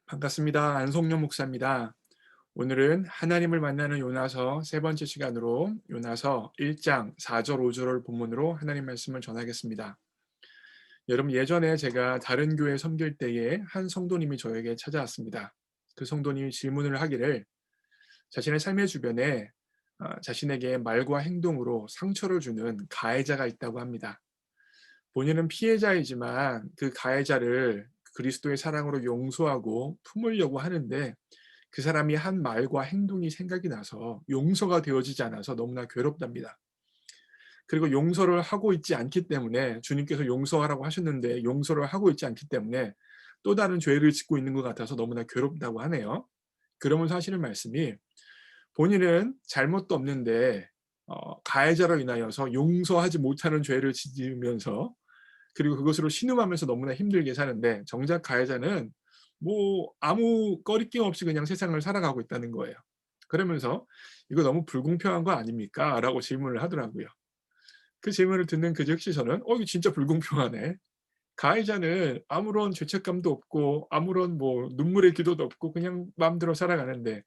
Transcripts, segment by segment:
반갑습니다. 안성룡 목사입니다. 오늘은 하나님을 만나는 요나서 세 번째 시간으로 요나서 1장 4절 5절을 본문으로 하나님 말씀을 전하겠습니다. 여러분 예전에 제가 다른 교회 섬길 때에 한 성도님이 저에게 찾아왔습니다. 그 성도님이 질문을 하기를 자신의 삶의 주변에 자신에게 말과 행동으로 상처를 주는 가해자가 있다고 합니다. 본인은 피해자이지만 그 가해자를 그리스도의 사랑으로 용서하고 품으려고 하는데 그 사람이 한 말과 행동이 생각이 나서 용서가 되어지지 않아서 너무나 괴롭답니다. 그리고 용서를 하고 있지 않기 때문에 주님께서 용서하라고 하셨는데 용서를 하고 있지 않기 때문에 또 다른 죄를 짓고 있는 것 같아서 너무나 괴롭다고 하네요. 그러면서 하시는 말씀이 본인은 잘못도 없는데 가해자로 인하여서 용서하지 못하는 죄를 지으면서 그리고 그것으로 신음하면서 너무나 힘들게 사는데 정작 가해자는 뭐 아무 거리낌 없이 그냥 세상을 살아가고 있다는 거예요. 그러면서 "이거 너무 불공평한 거 아닙니까?" 라고 질문을 하더라고요. 그 질문을 듣는 그 즉시 저는 이거 진짜 불공평하네. 가해자는 아무런 죄책감도 없고 아무런 뭐 눈물의 기도도 없고 그냥 마음대로 살아가는데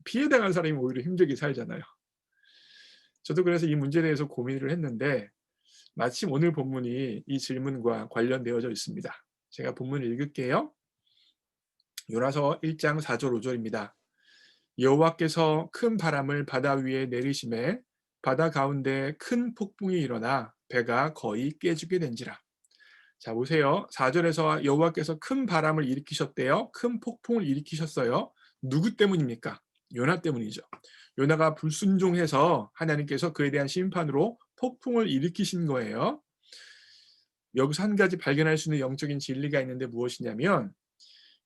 피해당한 사람이 오히려 힘들게 살잖아요. 저도 그래서 이 문제에 대해서 고민을 했는데 마침 오늘 본문이 이 질문과 관련되어져 있습니다. 제가 본문을 읽을게요. 요나서 1장 4절 5절입니다. 여호와께서 큰 바람을 바다 위에 내리심에 바다 가운데 큰 폭풍이 일어나 배가 거의 깨지게 된지라. 자 보세요. 4절에서 여호와께서 큰 바람을 일으키셨대요. 큰 폭풍을 일으키셨어요. 누구 때문입니까? 요나 때문이죠. 요나가 불순종해서 하나님께서 그에 대한 심판으로 폭풍을 일으키신 거예요. 여기서 한 가지 발견할 수 있는 영적인 진리가 있는데 무엇이냐면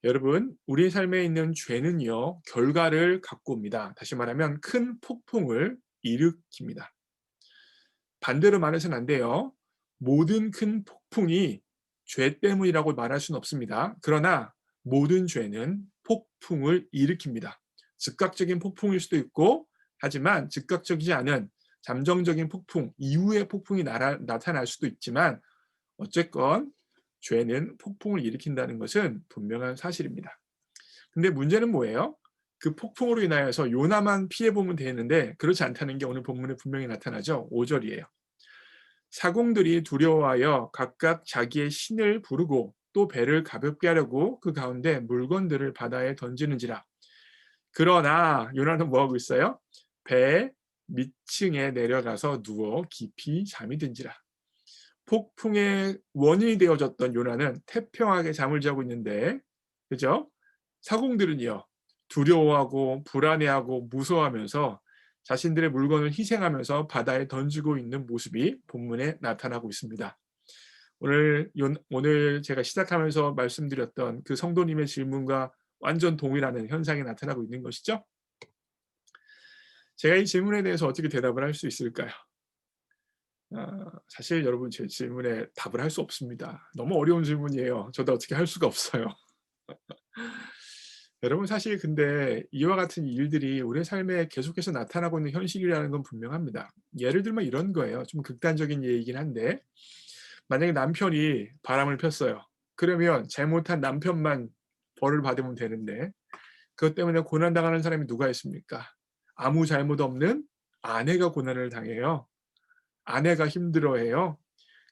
여러분 우리의 삶에 있는 죄는요 결과를 갖고 옵니다. 다시 말하면 큰 폭풍을 일으킵니다. 반대로 말해서는 안 돼요. 모든 큰 폭풍이 죄 때문이라고 말할 수는 없습니다. 그러나 모든 죄는 폭풍을 일으킵니다. 즉각적인 폭풍일 수도 있고 하지만 즉각적이지 않은 잠정적인 폭풍 이후의 폭풍이 나타날 수도 있지만 어쨌건 죄는 폭풍을 일으킨다는 것은 분명한 사실입니다. 근데 문제는 뭐예요? 그 폭풍으로 인하여서 요나만 피해보면 되는데 그렇지 않다는 게 오늘 본문에 분명히 나타나죠. 5절이에요. 사공들이 두려워하여 각각 자기의 신을 부르고 또 배를 가볍게 하려고 그 가운데 물건들을 바다에 던지는지라. 그러나 요나는 뭐하고 있어요? 배 밑층에 내려가서 누워 깊이 잠이 든지라. 폭풍의 원인이 되어졌던 요나는 태평하게 잠을 자고 있는데 그죠? 사공들은요. 두려워하고 불안해하고 무서워하면서 자신들의 물건을 희생하면서 바다에 던지고 있는 모습이 본문에 나타나고 있습니다. 오늘 제가 시작하면서 말씀드렸던 그 성도님의 질문과 완전 동일하는 현상이 나타나고 있는 것이죠. 제가 이 질문에 대해서 어떻게 대답을 할 수 있을까요? 사실 여러분 제 질문에 답을 할 수 없습니다. 너무 어려운 질문이에요. 저도 어떻게 할 수가 없어요. 여러분 사실 근데 이와 같은 일들이 우리의 삶에 계속해서 나타나고 있는 현실이라는 건 분명합니다. 예를 들면 이런 거예요. 좀 극단적인 예이긴 한데 만약에 남편이 바람을 폈어요. 그러면 잘못한 남편만 벌을 받으면 되는데 그것 때문에 고난당하는 사람이 누가 있습니까? 아무 잘못 없는 아내가 고난을 당해요. 아내가 힘들어해요.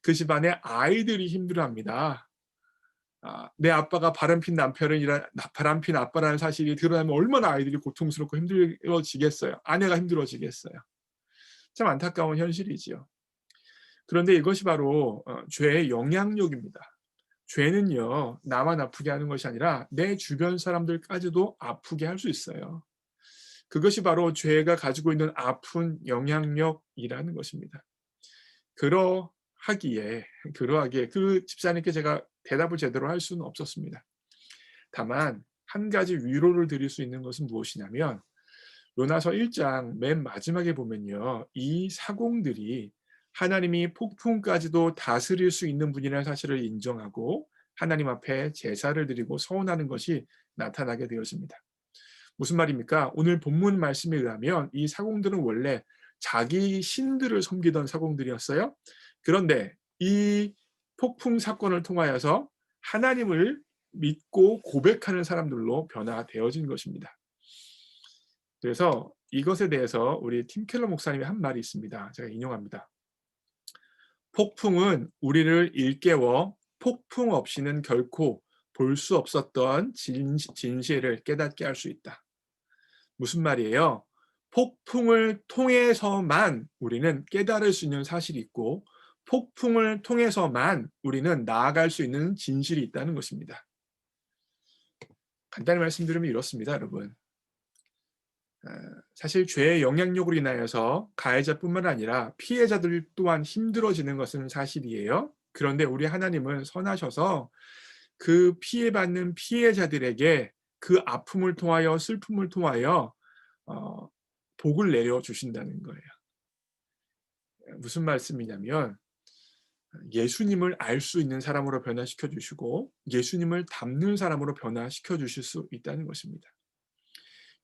그 집안의 아이들이 힘들어합니다. 내 아빠가 바람핀 아빠라는 사실이 드러나면 얼마나 아이들이 고통스럽고 힘들어지겠어요. 아내가 힘들어지겠어요. 참 안타까운 현실이지요. 그런데 이것이 바로 죄의 영향력입니다. 죄는요 나만 아프게 하는 것이 아니라 내 주변 사람들까지도 아프게 할 수 있어요. 그것이 바로 죄가 가지고 있는 아픈 영향력이라는 것입니다. 그러하기에 그러하기에 그 집사님께 제가 대답을 제대로 할 수는 없었습니다. 다만 한 가지 위로를 드릴 수 있는 것은 무엇이냐면 요나서 1장 맨 마지막에 보면요. 이 사공들이 하나님이 폭풍까지도 다스릴 수 있는 분이라는 사실을 인정하고 하나님 앞에 제사를 드리고 서원하는 것이 나타나게 되었습니다. 무슨 말입니까? 오늘 본문 말씀에 의하면 이 사공들은 원래 자기 신들을 섬기던 사공들이었어요. 그런데 이 폭풍 사건을 통하여서 하나님을 믿고 고백하는 사람들로 변화되어진 것입니다. 그래서 이것에 대해서 우리 팀 켈러 목사님이 한 말이 있습니다. 제가 인용합니다. 폭풍은 우리를 일깨워 폭풍 없이는 결코 볼 수 없었던 진실을 깨닫게 할 수 있다. 무슨 말이에요? 폭풍을 통해서만 우리는 깨달을 수 있는 사실이 있고 폭풍을 통해서만 우리는 나아갈 수 있는 진실이 있다는 것입니다. 간단히 말씀드리면 이렇습니다, 여러분. 사실 죄의 영향력으로 인하여서 가해자뿐만 아니라 피해자들 또한 힘들어지는 것은 사실이에요. 그런데 우리 하나님은 선하셔서 그 피해받는 피해자들에게 그 아픔을 통하여 슬픔을 통하여 복을 내려주신다는 거예요. 무슨 말씀이냐면 예수님을 알 수 있는 사람으로 변화시켜 주시고 예수님을 닮는 사람으로 변화시켜 주실 수 있다는 것입니다.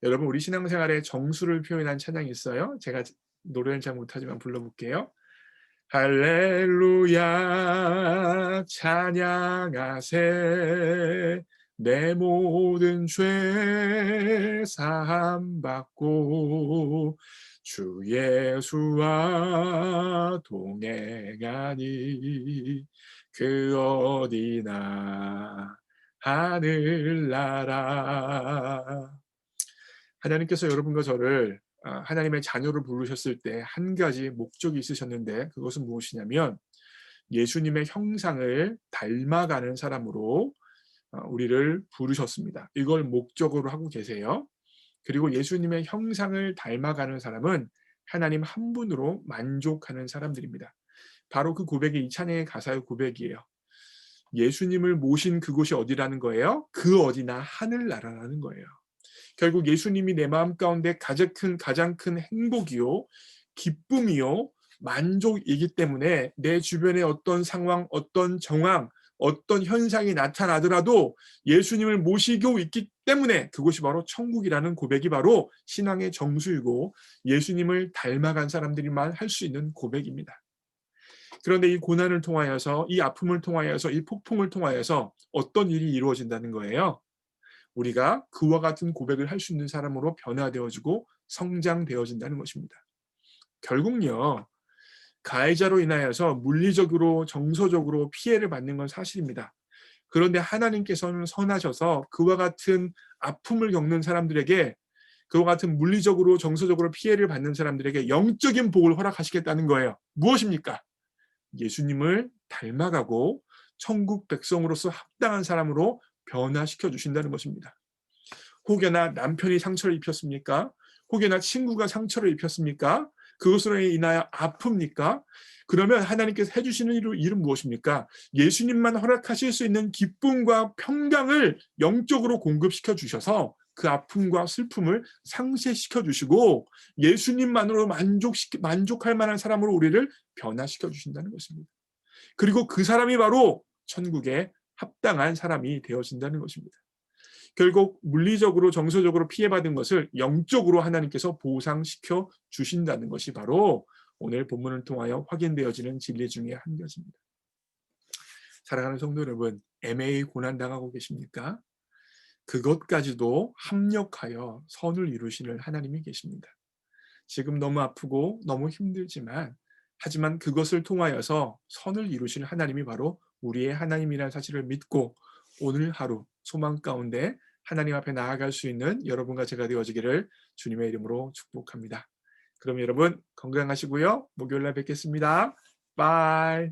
여러분, 우리 신앙생활에 정수를 표현한 찬양이 있어요. 제가 노래는 잘 못하지만 불러볼게요. 할렐루야 찬양하세 내 모든 죄 사함 받고 주 예수와 동행하니 그 어디나 하늘나라. 하나님께서 여러분과 저를 하나님의 자녀로 부르셨을 때 한 가지 목적이 있으셨는데 그것은 무엇이냐면 예수님의 형상을 닮아가는 사람으로 우리를 부르셨습니다. 이걸 목적으로 하고 계세요. 그리고 예수님의 형상을 닮아가는 사람은 하나님 한 분으로 만족하는 사람들입니다. 바로 그 고백이 이 찬양의 가사의 고백이에요. 예수님을 모신 그곳이 어디라는 거예요? 그 어디나 하늘나라라는 거예요. 결국 예수님이 내 마음 가운데 가장 큰 행복이요, 기쁨이요, 만족이기 때문에 내 주변에 어떤 상황, 어떤 정황, 어떤 현상이 나타나더라도 예수님을 모시고 있기 때문에 그것이 바로 천국이라는 고백이 바로 신앙의 정수이고 예수님을 닮아간 사람들이만 할 수 있는 고백입니다. 그런데 이 고난을 통하여서, 이 아픔을 통하여서, 이 폭풍을 통하여서 어떤 일이 이루어진다는 거예요? 우리가 그와 같은 고백을 할 수 있는 사람으로 변화되어지고 성장되어진다는 것입니다. 결국요, 가해자로 인하여서 물리적으로 정서적으로 피해를 받는 건 사실입니다. 그런데 하나님께서는 선하셔서 그와 같은 아픔을 겪는 사람들에게, 그와 같은 물리적으로 정서적으로 피해를 받는 사람들에게 영적인 복을 허락하시겠다는 거예요. 무엇입니까? 예수님을 닮아가고 천국 백성으로서 합당한 사람으로 변화시켜 주신다는 것입니다. 혹여나 남편이 상처를 입혔습니까? 혹여나 친구가 상처를 입혔습니까? 그것으로 인하여 아픕니까? 그러면 하나님께서 해주시는 일은 무엇입니까? 예수님만 허락하실 수 있는 기쁨과 평강을 영적으로 공급시켜 주셔서 그 아픔과 슬픔을 상쇄시켜 주시고 예수님만으로 만족할 만한 사람으로 우리를 변화시켜 주신다는 것입니다. 그리고 그 사람이 바로 천국에 합당한 사람이 되어진다는 것입니다. 결국 물리적으로 정서적으로 피해받은 것을 영적으로 하나님께서 보상시켜 주신다는 것이 바로 오늘 본문을 통하여 확인되어지는 진리 중에 한 가지입니다. 사랑하는 성도 여러분, 애매히 고난당하고 계십니까? 그것까지도 합력하여 선을 이루시는 하나님이 계십니다. 지금 너무 아프고 너무 힘들지만 하지만 그것을 통하여서 선을 이루시는 하나님이 바로 우리의 하나님이라는 사실을 믿고 오늘 하루 소망 가운데 하나님 앞에 나아갈 수 있는 여러분과 제가 되어지기를 주님의 이름으로 축복합니다. 그럼 여러분 건강하시고요. 목요일 날 뵙겠습니다. 바이.